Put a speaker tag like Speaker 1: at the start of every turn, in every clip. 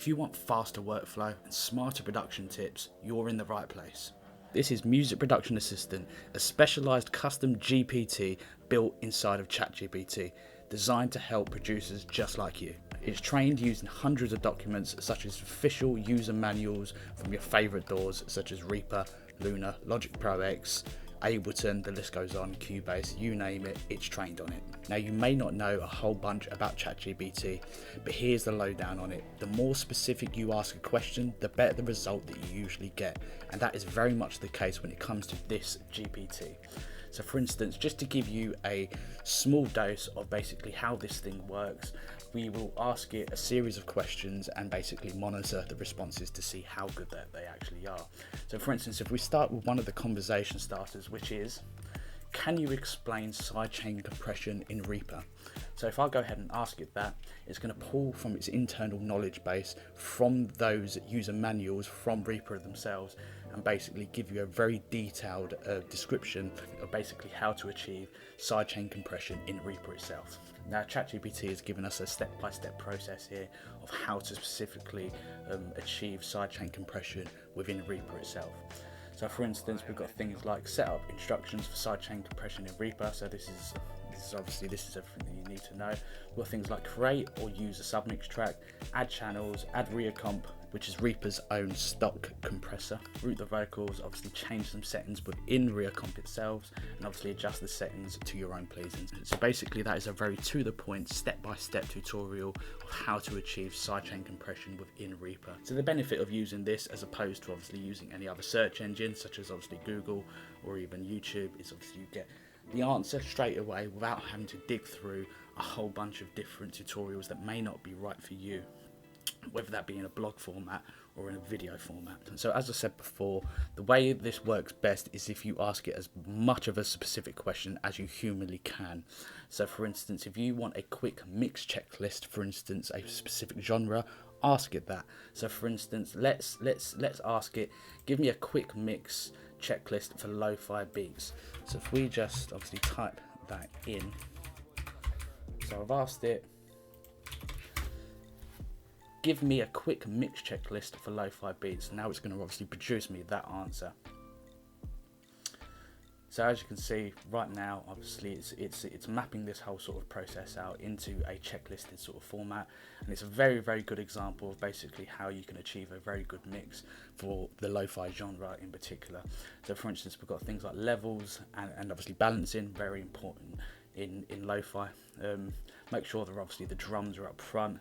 Speaker 1: If you want faster workflow and smarter production tips, you're in the right place. This is Music Production Assistant, a specialised custom GPT built inside of ChatGPT, designed to help producers just like you. It's trained using hundreds of documents such as official user manuals from your favourite DAWs such as Reaper, Luna, Logic Pro X, Ableton, the list goes on, Cubase, you name it, it's trained on it. Now you may not know a whole bunch about ChatGPT, but here's the lowdown on it. The more specific you ask a question, the better the result that you usually get. And that is very much the case when it comes to this GPT. So for instance, just to give you a small dose of basically how this thing works, we will ask it a series of questions and basically monitor the responses to see how good that they actually are. So for instance, if we start with one of the conversation starters, which is, can you explain sidechain compression in Reaper? So if I go ahead and ask it that, it's going to pull from its internal knowledge base from those user manuals from Reaper themselves and basically give you a very detailed description of basically how to achieve sidechain compression in Reaper itself. Now ChatGPT has given us a step-by-step process here of how to specifically achieve sidechain compression within Reaper itself. So for instance, we've got things like setup instructions for sidechain compression in Reaper. So this is everything that you need to know. We've got things like create or use a submix track, add channels, add reacomp, which is Reaper's own stock compressor, route the vocals, obviously change some settings within reacomp itself, and obviously adjust the settings to your own pleasing. So basically that is a very to the point, step-by-step tutorial of how to achieve sidechain compression within Reaper. So the benefit of using this as opposed to obviously using any other search engine such as obviously Google or even YouTube is obviously you get the answer straight away without having to dig through a whole bunch of different tutorials that may not be right for you, whether that be in a blog format or in a video format. So as I said before, the way this works best is if you ask it as much of a specific question as you humanly can. So for instance, if you want a quick mix checklist, for instance, a specific genre, ask it that. So for instance, let's ask it, give me a quick mix checklist for lo-fi beats. So if we just obviously type that in, so I've asked it, give me a quick mix checklist for lo-fi beats. Now it's going to obviously produce me that answer. So as you can see right now, obviously it's mapping this whole sort of process out into a checklisted sort of format, and it's a very, very good example of basically how you can achieve a very good mix for the lo-fi genre in particular. So for instance, we've got things like levels and obviously balancing, very important in lo-fi. Make sure that obviously the drums are up front,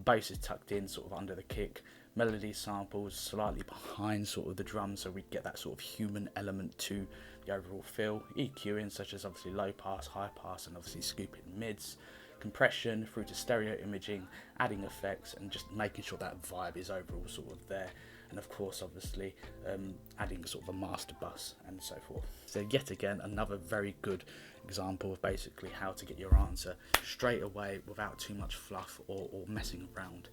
Speaker 1: bass is tucked in sort of under the kick, melody samples slightly behind sort of the drums, so we get that sort of human element to the overall feel. EQing, such as obviously low pass, high pass, and obviously scooping mids, compression through to stereo imaging, adding effects, and just making sure that vibe is overall sort of there. And of course, obviously, adding sort of a master bus and so forth. So yet again, another very good example of basically how to get your answer straight away without too much fluff or messing around.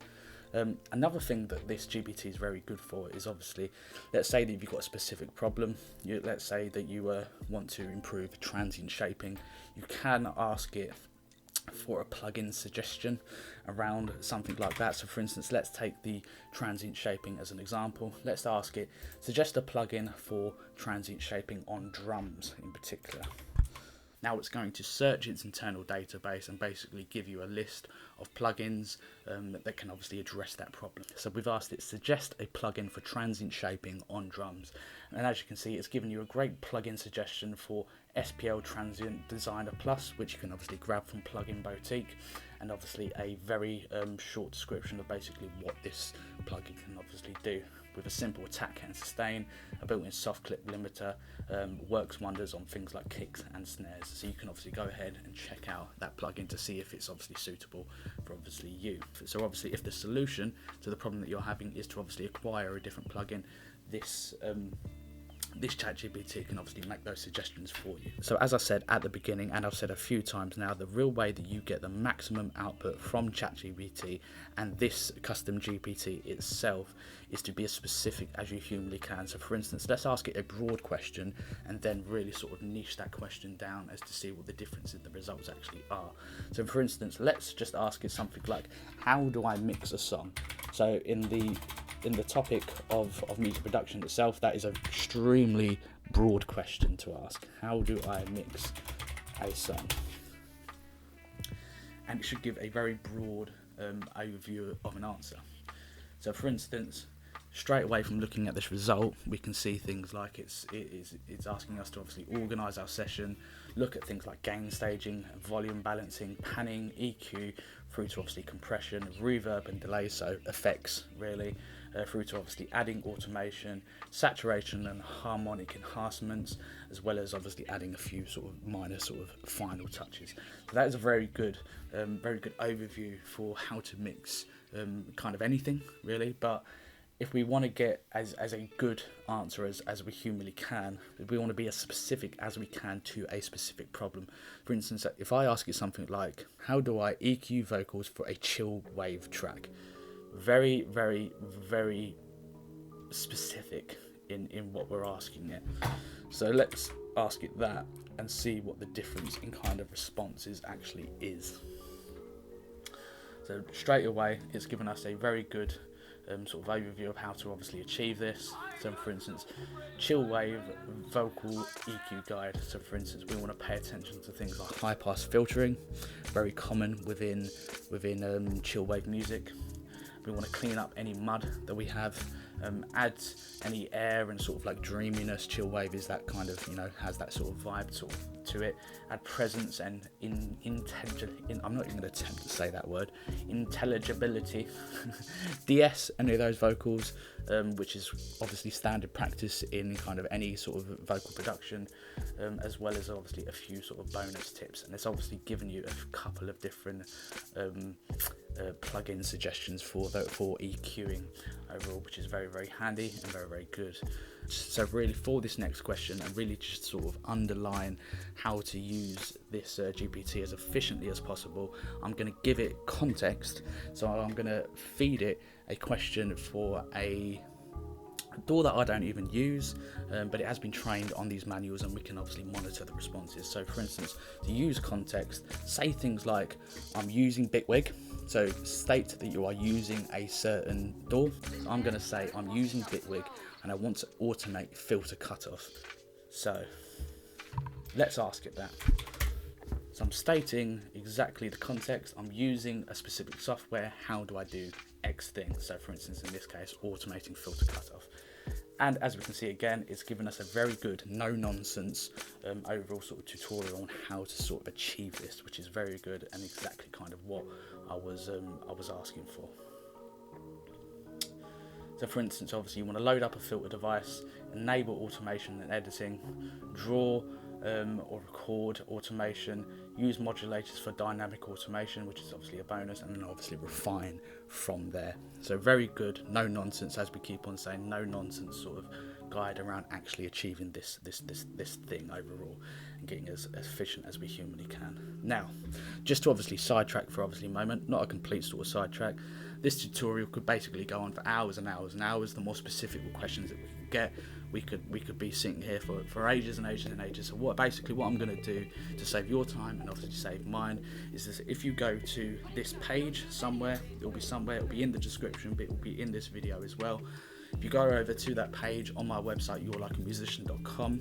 Speaker 1: Another thing that this GPT is very good for is obviously, let's say that you've got a specific problem. Let's say that you want to improve transient shaping. You can ask it for a plugin suggestion around something like that. So for instance, let's take the transient shaping as an example. Let's ask it, suggest a plugin for transient shaping on drums in particular. Now it's going to search its internal database and basically give you a list of plugins that can obviously address that problem. So we've asked it, suggest a plugin for transient shaping on drums. And as you can see, it's given you a great plugin suggestion for SPL Transient Designer Plus, which you can obviously grab from Plugin Boutique, and obviously a very short description of basically what this plugin can obviously do. With a simple attack and sustain, a built-in soft clip limiter, works wonders on things like kicks and snares. So you can obviously go ahead and check out that plugin to see if it's obviously suitable for obviously you. So obviously if the solution to the problem that you're having is to obviously acquire a different plugin, this this ChatGPT can obviously make those suggestions for you. So as I said at the beginning, and I've said a few times now, the real way that you get the maximum output from ChatGPT and this custom GPT itself is to be as specific as you humanly can. So for instance, let's ask it a broad question and then really sort of niche that question down as to see what the difference in the results actually are. So for instance, let's just ask it something like, how do I mix a song? So in the topic of music production itself, that is an extremely broad question to ask. How do I mix a song? And it should give a very broad overview of an answer. So for instance, straight away from looking at this result, we can see things like it's asking us to obviously organise our session, look at things like gain staging, volume balancing, panning, EQ, through to obviously compression, reverb and delay, so effects really, through to obviously adding automation, saturation and harmonic enhancements, as well as obviously adding a few sort of minor sort of final touches. So that is a very good overview for how to mix kind of anything really. But if we want to get as a good answer as we humanly can, we want to be as specific as we can to a specific problem. For instance, if I ask you something like, how do I EQ vocals for a chill wave track? Very, very, very specific in what we're asking it. So let's ask it that and see what the difference in kind of responses actually is. So straight away, it's given us a very good sort of overview of how to obviously achieve this. So for instance, chill wave vocal EQ guide. So for instance, we want to pay attention to things like high pass filtering, very common within chill wave music. We want to clean up any mud that we have, add any air and sort of like dreaminess. Chill wave is that kind of, has that sort of vibe sort of to it. Add presence and I'm not even going to attempt to say that word, intelligibility. DS any of those vocals, which is obviously standard practice in kind of any sort of vocal production, as well as obviously a few sort of bonus tips. And it's obviously given you a couple of different plugin suggestions for EQing overall, which is very, very handy and very, very good. So really for this next question, and really just sort of underline how to use this GPT as efficiently as possible, I'm going to give it context. So I'm going to feed it a question for a DAW that I don't even use, but it has been trained on these manuals and we can obviously monitor the responses. So for instance, to use context, say things like, I'm using Bitwig. So state that you are using a certain DAW. I'm going to say I'm using Bitwig and I want to automate filter cutoff. So let's ask it that. So I'm stating exactly the context. I'm using a specific software. How do I do X thing? So for instance, in this case, automating filter cutoff. And as we can see again, it's given us a very good, no nonsense overall sort of tutorial on how to sort of achieve this, which is very good and exactly kind of what I was asking for. So for instance, obviously you want to load up a filter device, enable automation and editing, draw or record automation, use modulators for dynamic automation, which is obviously a bonus, and then obviously refine from there. So very good, no nonsense, as we keep on saying, no nonsense sort of guide around actually achieving this thing overall and getting as efficient as we humanly can. Now, just to obviously sidetrack for obviously a moment, not a complete sort of sidetrack, this tutorial could basically go on for hours and hours and hours. The more specific questions that we can get, we could be sitting here for ages and ages and ages. So what I'm going to do to save your time and obviously save mine is this: if you go to this page somewhere, it'll be in the description, but it will be in this video as well. If you go over to that page on my website, yourlikeamusician.com,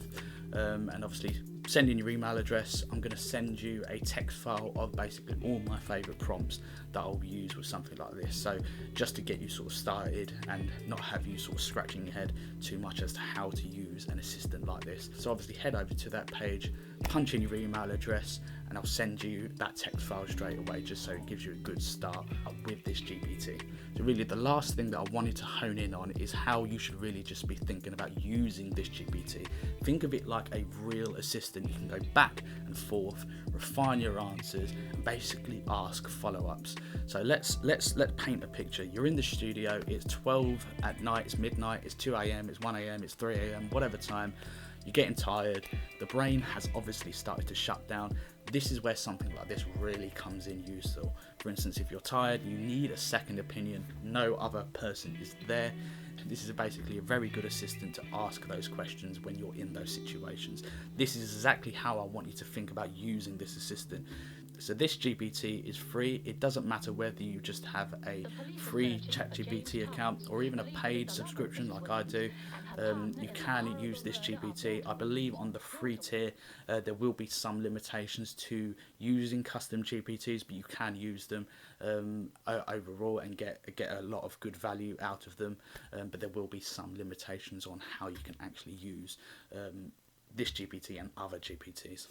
Speaker 1: and obviously send in your email address, I'm going to send you a text file of basically all my favourite prompts that I'll use with something like this. So just to get you sort of started and not have you sort of scratching your head too much as to how to use an assistant like this. So obviously head over to that page, punch in your email address, and I'll send you that text file straight away, just so it gives you a good start with this GPT. So really the last thing that I wanted to hone in on is how you should really just be thinking about using this GPT. Think of it like a real assistant. You can go back and forth, refine your answers, and basically ask follow-ups. So let's paint a picture. You're in the studio, it's 12 at night, it's midnight, it's 2 a.m, it's 1 a.m, it's 3 a.m, whatever time. You're getting tired, the brain has obviously started to shut down. This is where something like this really comes in useful. For instance, if you're tired, you need a second opinion, no other person is there. This is basically a very good assistant to ask those questions when you're in those situations. This is exactly how I want you to think about using this assistant. So this GPT is free. It doesn't matter whether you just have a free ChatGPT account or even a paid subscription like I do. You can use this GPT. I believe on the free tier there will be some limitations to using custom GPTs, but you can use them overall and get a lot of good value out of them. But there will be some limitations on how you can actually use this GPT and other GPTs.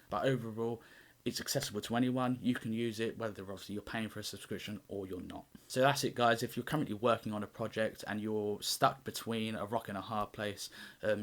Speaker 1: But overall, it's accessible to anyone. You can use it, whether obviously you're paying for a subscription or you're not. So that's it, guys. If you're currently working on a project and you're stuck between a rock and a hard place,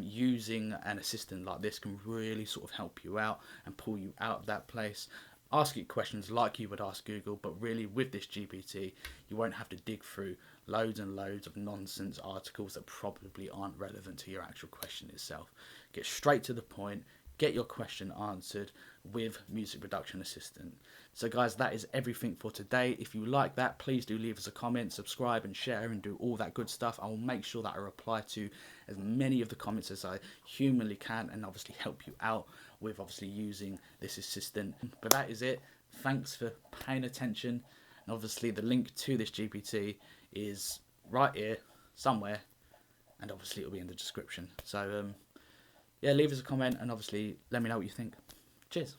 Speaker 1: using an assistant like this can really sort of help you out and pull you out of that place. Ask it questions like you would ask Google, but really with this GPT, you won't have to dig through loads and loads of nonsense articles that probably aren't relevant to your actual question itself. Get straight to the point. Get your question answered with Music Production Assistant. So guys, that is everything for today. If you like that, please do leave us a comment, subscribe and share and do all that good stuff. I will make sure that I reply to as many of the comments as I humanly can and obviously help you out with obviously using this assistant. But that is it. Thanks for paying attention. And obviously the link to this GPT is right here somewhere, and obviously it'll be in the description. So yeah, leave us a comment and obviously let me know what you think. Cheers.